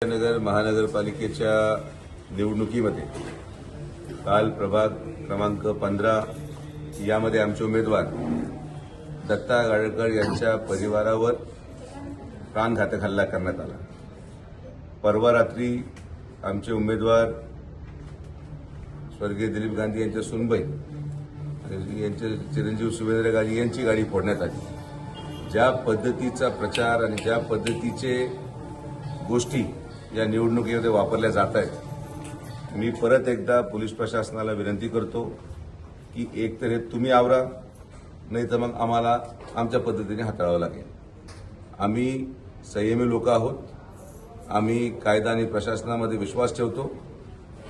नगर महानगरपालिकेच्या निवडणुकीमध्ये काल प्रभाग क्रमांक 15 यामध्ये आमचे उमेदवार दत्ता गाडकर यांच्या परिवारावर प्राणघातक हल्ला करण्यात आला। परवा रात्री आमचे उमेदवार स्वर्गीय दिलीप गांधी यांच्या सुनबाई आणि यांचे चिरंजीव सुवेंद्र गांधी यांची गाडी फोडण्यात आली। ज्या पद्धतीचा प्रचार आणि ज्या पद्धतीचे गोष्टी या निवडणुकीमध्ये वापरल्या जात आहेत, मी परत एकदा पोलीस प्रशासनाला विनंती करतो की एक तर हे तुम्ही आवरा, नाही तर मग आम्हाला आमच्या पद्धतीने हाताळावं लागेल। आम्ही संयमी लोक आहोत, आम्ही कायदा आणि प्रशासनामध्ये विश्वास ठेवतो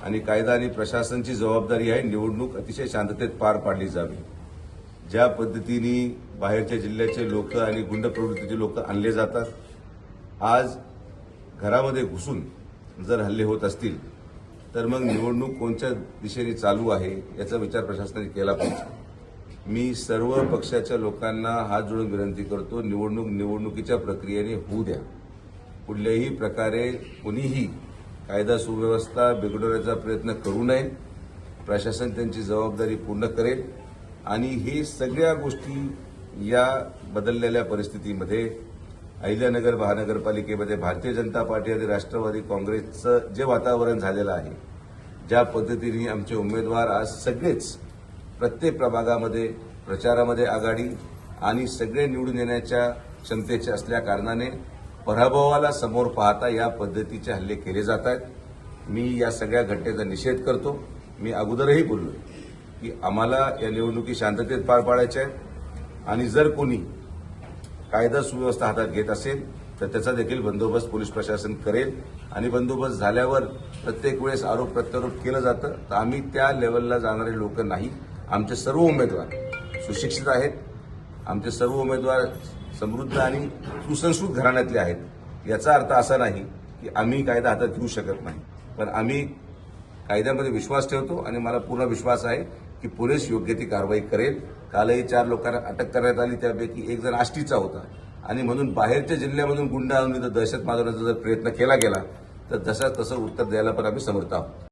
आणि कायदा आणि प्रशासनाची जबाबदारी आहे निवडणूक अतिशय शांततेत पार पाडली जावी। ज्या पद्धतीने बाहेरच्या जिल्ह्याचे लोक आणि गुंड प्रवृत्तीचे लोक आणले जातात, आज घरामध्ये घुसून जर हल्ले होत असतील तर मग निवडणूक कोणत्या दिशेने चालू आहे याचा विचार प्रशासनाने केला पाहिजे। मी सर्व पक्षाच्या लोकांना हात जोडून विनंती करतो, निवडणुकीच्या प्रक्रियेने होऊ द्या। कुठल्याही प्रकारे कोणीही कायदा सुव्यवस्था बिघडवण्याचा प्रयत्न करू नये। प्रशासन त्यांची जबाबदारी पूर्ण करेल आणि हे सगळ्या गोष्टी या बदललेल्या परिस्थितीमध्ये अहिल्यानगर महानगरपालिकेमध्ये भारतीय जनता पार्टी आणि राष्ट्रवादी काँग्रेसचं जे वातावरण झालेलं आहे, ज्या पद्धतीने आमचे उमेदवार आज सगळेच प्रत्येक प्रभागामध्ये प्रचारामध्ये आघाडी आणि सगळे निवडून येण्याच्या क्षमतेचे असल्या कारणाने पराभवाला समोर पाहता या पद्धतीचे हल्ले केले जात आहेत। मी या सगळ्या घटनेचा निषेध करतो। मी अगोदरही बोललो की आम्हाला या निवडणुकी शांततेत पार पाडायच्या आहेत आणि जर कोणी कायदा सुव्यवस्था हातात घेत असेल तर त्याचा देखील बंदोबस्त पोलीस प्रशासन करेल आणि बंदोबस्त झाल्यावर प्रत्येक वेळेस आरोप प्रत्यारोप केलं जातं तर आम्ही त्या लेवलला जाणारे लोक नाही। आमचे सर्व उमेदवार सुशिक्षित आहेत, आमचे सर्व उमेदवार समृद्ध आणि सुसंस्कृत घराण्यातले आहेत। याचा अर्थ असा नाही की आम्ही कायदा हातात घेऊ शकत नाही, पण आम्ही कायद्यामध्ये विश्वास ठेवतो आणि मला पूर्ण विश्वास आहे की पोलीस योग्य ती कारवाई करेल। कालही 4 लोकांना अटक करण्यात आली, त्यापैकी एक जण आष्टीचा होता आणि म्हणून बाहेरच्या जिल्ह्यामधून गुंड आणून दहशत माजवण्याचा जर प्रयत्न केला गेला तर तसं उत्तर द्यायला पण आम्ही समर्थ आहोत।